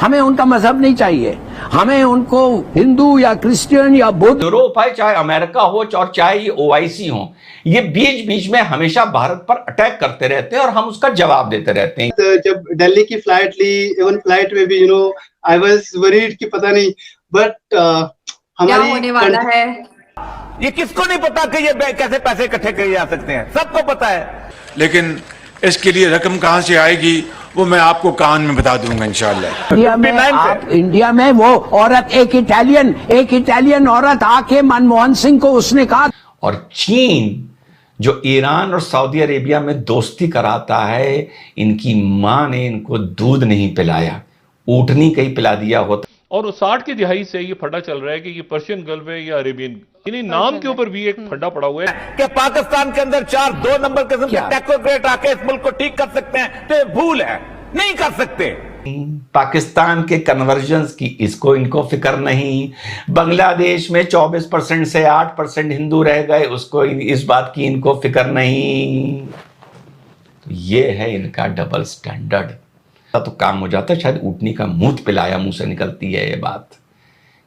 हमें उनका मजहब नहीं चाहिए, हमें उनको हिंदू या क्रिश्चियन या बुद्ध। यूरोप है, चाहे अमेरिका हो और चाहे ये ओआईसी हो, ये बीच बीच में हमेशा भारत पर अटैक करते रहते हैं और हम उसका जवाब देते रहते हैं। तो जब दिल्ली की फ्लाइट ली, इवन फ्लाइट में भी आई वाज वरीड कि पता नहीं, बट हमारी होने वाला है। ये किसको नहीं पता कि ये कैसे पैसे इकट्ठे किए जा सकते हैं, सबको पता है। लेकिन इसके लिए रकम कहां से आएगी वो मैं आपको कान में बता दूंगा इंशाल्लाह। इंडिया में वो औरत, एक इटालियन औरत आके मनमोहन सिंह को उसने कहा। और चीन जो ईरान और सऊदी अरेबिया में दोस्ती कराता है, इनकी मां ने इनको दूध नहीं पिलाया, ऊँटनी कहीं पिला दिया होता। और 60 की दिहाई से ये फटा चल रहा है कि ये पर्शियन गल्फ है या अरेबियन, इन्हीं नाम के ऊपर भी एक फटा पड़ा हुआ है कि पाकिस्तान के अंदर 4 नंबर किस्म के टेक्नोक्रेट आके इस मुल्क को ठीक कर सकते हैं, तो ये भूल है, नहीं कर सकते। पाकिस्तान के कन्वर्जन्स की इनको फिक्र नहीं, बांग्लादेश में 24% से 8% हिंदू रह गए, उसको इस बात की इनको फिक्र नहीं। तो ये है इनका डबल स्टैंडर्ड। तो काम हो जाता है, शायद ऊँटनी का मुंह पिलाया मुंह से निकलती है ये बात,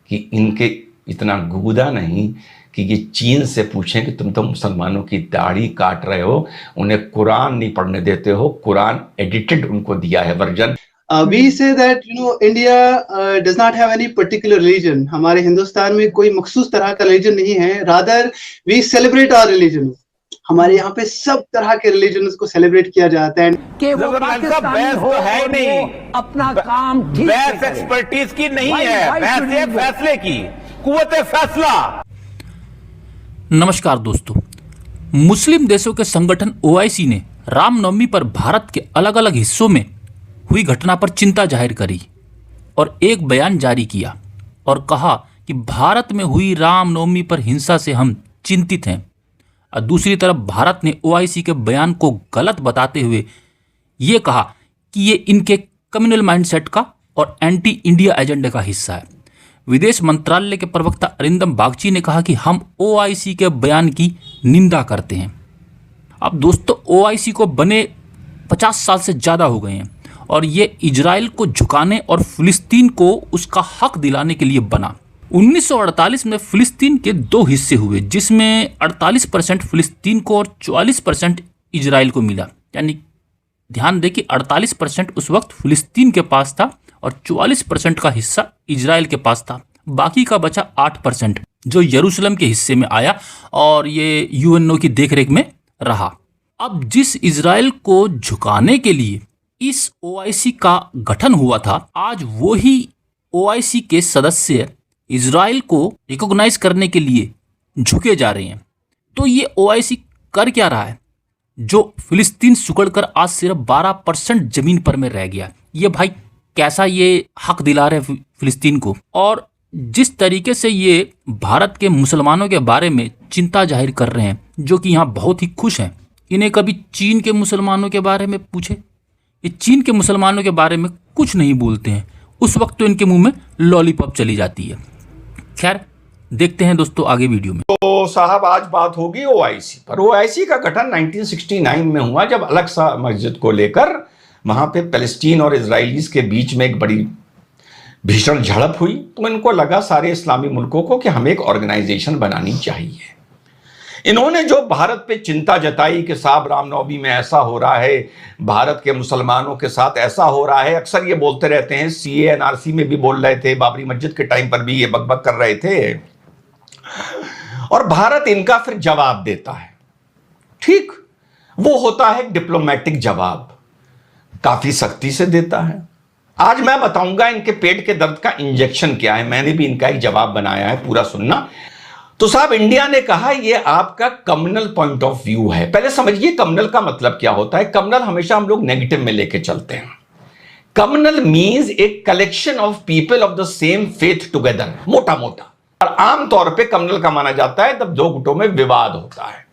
कि इनके इतना गुदा नहीं कि ये चीन से पूछें कि तुम तो मुसलमानों की दाढ़ी काट रहे हो, उन्हें कुरान नहीं पढ़ने देते हो, कुरान एडिटेड उनको दिया है version. we say that India does not have any particular religion. हमारे हिंदुस्तान में कोई मखसूस तरह का रिलीजन नहीं है, rather we celebrate our religion. हमारे यहाँ पे सब तरह के रिलीजन को सेलिब्रेट किया जाता है। कि वो पाकिस्तानी हो है नहीं, अपना काम ठीक बहस एक्सपर्टीज की नहीं है, बहस है फैसले की, कुव्वत फैसला। नमस्कार दोस्तों, मुस्लिम देशों के संगठन ओआईसी ने रामनवमी पर भारत के अलग अलग हिस्सों में हुई घटना पर चिंता जाहिर करी और एक बयान जारी किया और कहा कि भारत में हुई रामनवमी पर हिंसा से हम चिंतित हैं। और दूसरी तरफ भारत ने ओआईसी के बयान को गलत बताते हुए ये कहा कि ये इनके कम्युनल माइंडसेट का और एंटी इंडिया एजेंडे का हिस्सा है। विदेश मंत्रालय के प्रवक्ता अरिंदम बागची ने कहा कि हम ओआईसी के बयान की निंदा करते हैं। अब दोस्तों, ओआईसी को बने 50 साल से ज़्यादा हो गए हैं और ये इजराइल को झुकाने और फिलिस्तीन को उसका हक दिलाने के लिए बना। 1948 में फिलिस्तीन के 2 हिस्से हुए, जिसमें 48% फिलिस्तीन को और 44% इजराइल को मिला। यानी ध्यान दें कि 48% उस वक्त फिलिस्तीन के पास था और 44% का हिस्सा इजराइल के पास था। बाकी का बचा 8% जो यरूशलेम के हिस्से में आया और ये यूएनओ की देखरेख में रहा। अब जिस इजराइल को झुकाने के लिए इस ओआईसी का गठन हुआ था, आज वो ही ओआईसी के सदस्य इजराइल को रिकॉग्नाइज करने के लिए झुके जा रहे हैं। तो ये ओआईसी कर क्या रहा है? जो फिलिस्तीन सुकड़कर आज सिर्फ 12% जमीन पर में रह गया। ये भाई कैसा ये हक दिला रहे फिलिस्तीन को, और जिस तरीके से ये भारत के मुसलमानों के बारे में चिंता जाहिर कर रहे हैं, जो कि यहाँ बहुत ही खुश हैं। इन्हें कभी चीन के मुसलमानों के बारे में पूछे, ये चीन के मुसलमानों के बारे में कुछ नहीं बोलते हैं। उस वक्त तो इनके मुंह में लॉलीपॉप चली जाती है। खैर, देखते हैं दोस्तों आगे वीडियो में। तो साहब, आज बात होगी ओआईसी पर। ओआईसी का गठन 1969 में हुआ, जब अलग सा मस्जिद को लेकर वहां पे पैलेस्टीन और इजराइलीज के बीच में एक बड़ी भीषण झड़प हुई। तो इनको लगा सारे इस्लामी मुल्कों को कि हमें एक ऑर्गेनाइजेशन बनानी चाहिए। इन्होंने जो भारत पे चिंता जताई कि साहब रामनवमी में ऐसा हो रहा है, भारत के मुसलमानों के साथ ऐसा हो रहा है, अक्सर ये बोलते रहते हैं, सीए एनआरसी में भी बोल रहे थे, बाबरी मस्जिद के टाइम पर भी ये बकबक कर रहे थे, और भारत इनका फिर जवाब देता है। ठीक, वो होता है डिप्लोमेटिक जवाब, काफी सख्ती से देता है। आज मैं बताऊंगा इनके पेट के दर्द का इंजेक्शन क्या है। मैंने भी इनका एक जवाब बनाया है, पूरा सुनना। तो साहब, इंडिया ने कहा ये आपका कम्युनल पॉइंट ऑफ व्यू है। पहले समझिए कम्युनल का मतलब क्या होता है। कम्युनल हमेशा हम लोग नेगेटिव में लेके चलते हैं। Communal means a collection of people of the same faith together, मोटा मोटा। और आमतौर पे कम्युनल का माना जाता है तब 2 गुटों में विवाद होता है।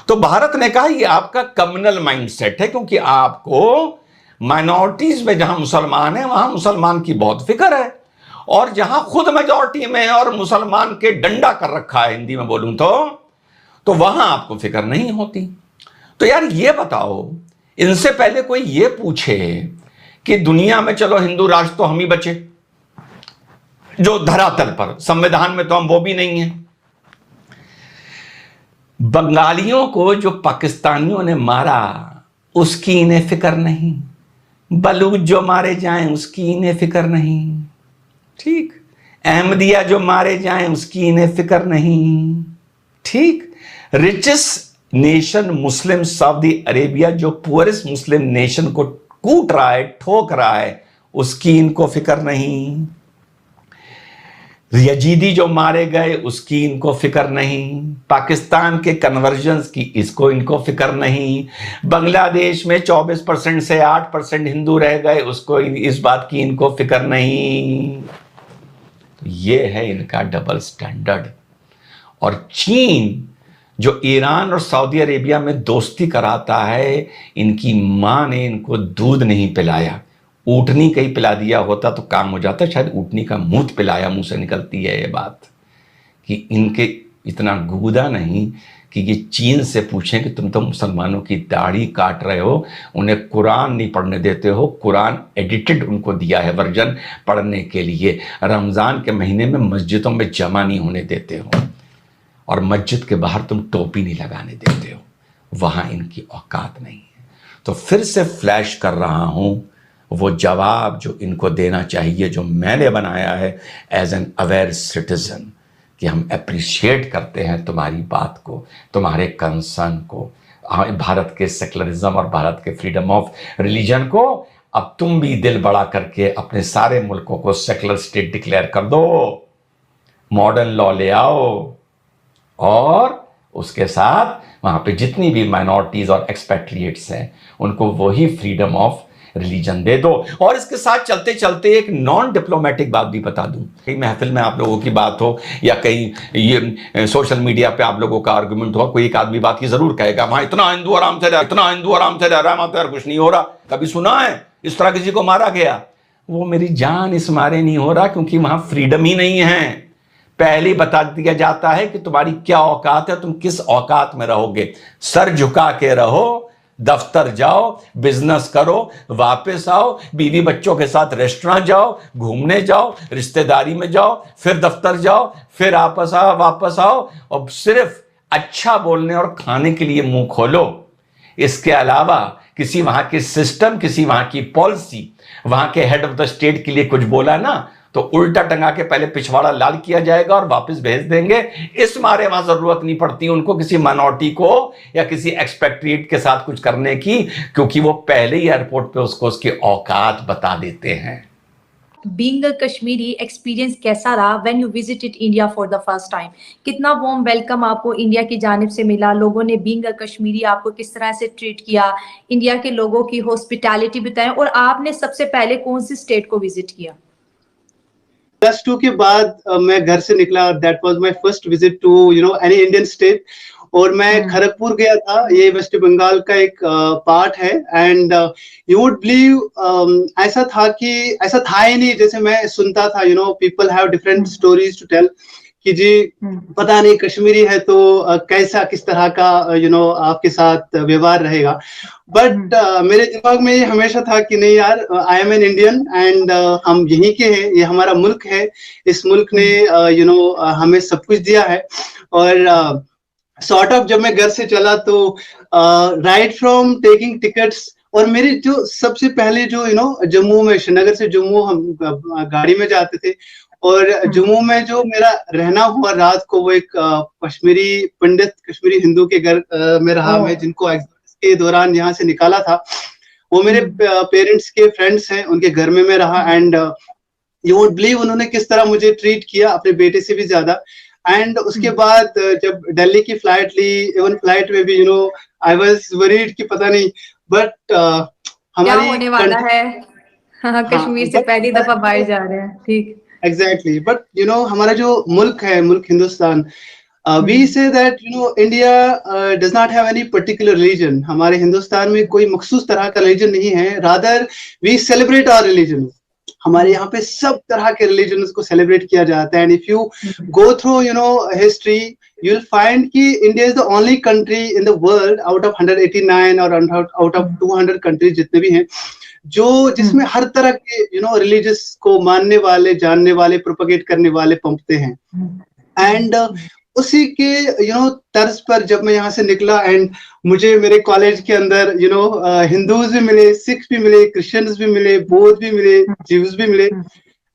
तो भारत ने कहा ये आपका कम्युनल माइंडसेट है, क्योंकि आपको माइनॉरिटीज में जहां मुसलमान है वहां मुसलमान की बहुत फिक्र है, और जहां खुद मेजॉरिटी में है और मुसलमान के डंडा कर रखा है, हिंदी में बोलूं तो वहां आपको फिक्र नहीं होती। तो यार ये बताओ, इनसे पहले कोई ये पूछे कि दुनिया में चलो हिंदू राष्ट्र तो हम ही बचे, जो धरातल पर, संविधान में तो हम वो भी नहीं है। बंगालियों को जो पाकिस्तानियों ने मारा उसकी इन्हें फिक्र नहीं, बलूच जो मारे जाएं उसकी इन्हें फिक्र नहीं, ठीक, अहमदिया जो मारे जाएं उसकी इन्हें फिक्र नहीं, ठीक, रिचेस्ट नेशन मुस्लिम सऊदी अरेबिया जो पुअरेस्ट मुस्लिम नेशन को कूट रहा है, ठोक रहा है, उसकी इनको फिक्र नहीं, यजीदी जो मारे गए उसकी इनको फिक्र नहीं, पाकिस्तान के कन्वर्जन्स की इनको फिक्र नहीं, बांग्लादेश में 24% से 8% हिंदू रह गए उसको इस बात की इनको फिक्र नहीं। तो ये है इनका डबल स्टैंडर्ड। और चीन जो ईरान और सऊदी अरेबिया में दोस्ती कराता है, इनकी मां ने इनको दूध नहीं पिलाया, ऊँटनी कहीं पिला दिया होता तो काम हो जाता, शायद ऊँटनी का मूत पिलाया, मुंह से निकलती है ये बात, कि इनके इतना गूदा नहीं कि ये चीन से पूछें कि तुम तो मुसलमानों की दाढ़ी काट रहे हो, उन्हें कुरान नहीं पढ़ने देते हो, कुरान एडिटेड उनको दिया है वर्जन पढ़ने के लिए, रमज़ान के महीने में मस्जिदों में जमा नहीं होने देते हो, और मस्जिद के बाहर तुम टोपी नहीं लगाने देते हो, वहाँ इनकी औकात नहीं है। तो फिर से फ्लैश कर रहा हूँ वो जवाब जो इनको देना चाहिए, जो मैंने बनाया है एज एन अवेयर सिटीजन, कि हम अप्रिशिएट करते हैं तुम्हारी बात को, तुम्हारे कंसर्न को, भारत के सेकुलरिज्म और भारत के फ्रीडम ऑफ रिलीजन को। अब तुम भी दिल बड़ा करके अपने सारे मुल्कों को सेकुलर स्टेट डिक्लेयर कर दो, मॉडर्न लॉ ले आओ, और उसके साथ वहाँ पे जितनी भी माइनॉरिटीज और एक्सपेट्रिएट्स हैं उनको वही फ्रीडम ऑफ रिलीजन दे दो। और इसके साथ चलते चलते एक नॉन डिप्लोमेटिक बात भी बता दूं, कहीं महफिल में आप लोगों की बात हो या कहीं ये सोशल मीडिया पे आप लोगों का आर्गुमेंट हो, कोई एक आदमी बात की जरूर कहेगा, वहां इतना हिंदू आराम से रहा, इतना हिंदू आराम से रह रहा है, वहां तो कुछ नहीं हो रहा, कभी सुना है इस तरह किसी को मारा गया? वो मेरी जान इस मारे नहीं हो रहा क्योंकि वहां फ्रीडम ही नहीं है। पहले ही बता दिया जाता है कि तुम्हारी क्या औकात है, तुम किस औकात में रहोगे, सर झुका के रहो, दफ्तर जाओ, बिजनेस करो, वापस आओ, बीवी बच्चों के साथ रेस्टोरेंट जाओ, घूमने जाओ, रिश्तेदारी में जाओ, फिर दफ्तर जाओ, फिर वापस आओ, और सिर्फ अच्छा बोलने और खाने के लिए मुंह खोलो। इसके अलावा किसी वहां के सिस्टम, किसी वहां की पॉलिसी, वहां के हेड ऑफ द स्टेट के लिए कुछ बोला ना तो उल्टा टंगा के पहले पिछवाड़ा लाल किया जाएगा और वापस भेज देंगे। इस मारे वहां जरूरत नहीं पड़ती उनको किसी माइनॉरिटी को या किसी एक्सपेट्रिएट के साथ कुछ करने की, क्योंकि वो पहले ही एयरपोर्ट पे उसको उसकी औकात बता देते हैं। Being a Kashmiri experience कैसा रहा when you visited India for the first time? कितना warm welcome आपको इंडिया की जानिब से मिला? लोगों ने being a Kashmiri आपको किस तरह से ट्रीट किया? इंडिया के लोगों की हॉस्पिटैलिटी बताएं, और आपने सबसे पहले कौन सी स्टेट को विजिट किया? +2 के बाद मैं घर से निकला, that was my first visit to any Indian state, और मैं खड़गपुर गया था। ये वेस्ट बंगाल का एक पार्ट है, एंड यू वुड बिलीव ऐसा था ही नहीं जैसे मैं सुनता था। People have different stories to tell कि जी पता नहीं कश्मीरी है तो कैसा किस तरह का आपके साथ व्यवहार रहेगा, बट मेरे दिमाग में ये हमेशा था कि नहीं यार, I am an Indian and हम यहीं के हैं, ये हमारा मुल्क है, इस मुल्क ने हमें सब कुछ दिया है। और सॉर्ट ऑफ जब मैं घर से चला तो राइट फ्रॉम टेकिंग टिकट्स, और मेरी जो सबसे पहले जो जम्मू में, श्रीनगर से जम्मू हम गाड़ी में जाते थे, और जम्मू में जो मेरा रहना हुआ रात को, वो एक कश्मीरी पंडित, कश्मीरी हिंदू के घर में रहा मैं, जिनको एग्जाम्स के दौरान यहाँ से निकाला था। वो मेरे पेरेंट्स के फ्रेंड्स हैं, उनके घर में मैं रहा, एंड यू वुड बिलीव उन्होंने किस तरह मुझे ट्रीट किया, अपने बेटे से भी ज्यादा। एंड उसके बाद जब दिल्ली की फ्लाइट ली, इवन फ्लाइट में भी आई वाज वरीड कि पता नहीं, बट हमारी होने वाला है, कश्मीर से पहली दफा बाहर जा रहे हैं, ठीक, एग्जैक्टली। बट हमारा जो मुल्क है, मुल्क Hindustan, we say that India does not have any particular religion. हमारे हिंदुस्तान में कोई मखसूस तरह का religion नहीं है, rather we celebrate our religion. हमारे यहाँ पे सब तरह के religions को celebrate किया जाता है, and if you go through history, you'll find कि India is the only country in the world out of 189 or out of 200 countries जितने भी हैं, जिसमें हर तरह के रिलीजियस को मानने वाले, जानने वाले, प्रोपेगेट करने वाले पहुंचते हैं। एंड उसी के तर्ज पर जब मैं यहाँ से निकला एंड मुझे मेरे कॉलेज के अंदर हिंदूज भी मिले, सिख भी मिले, क्रिश्चियंस भी मिले, बौद्ध भी मिले, ज्यूज भी मिले,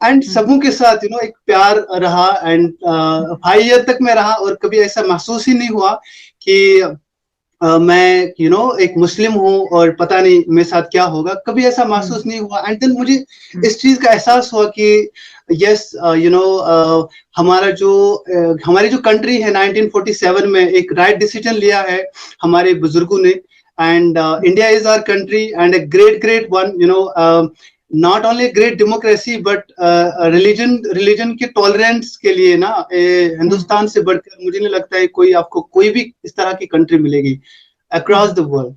एंड सबों के साथ एक प्यार रहा एंड 5 ईयर तक मैं रहा और कभी ऐसा महसूस ही नहीं हुआ कि मैं एक मुस्लिम हूँ और पता नहीं मेरे साथ क्या होगा, कभी ऐसा महसूस नहीं हुआ। एंड देन मुझे इस चीज का एहसास हुआ कि यस हमारी जो कंट्री है 1947 में एक राइट डिसीजन लिया है हमारे बुजुर्गों ने, and India is our country and a great one, not only great democracy but religion के टॉलरेंस के लिए ना हिंदुस्तान से बढ़कर मुझे नहीं लगता है आपको कोई भी इस तरह की कंट्री मिलेगी अक्रॉस द वर्ल्ड।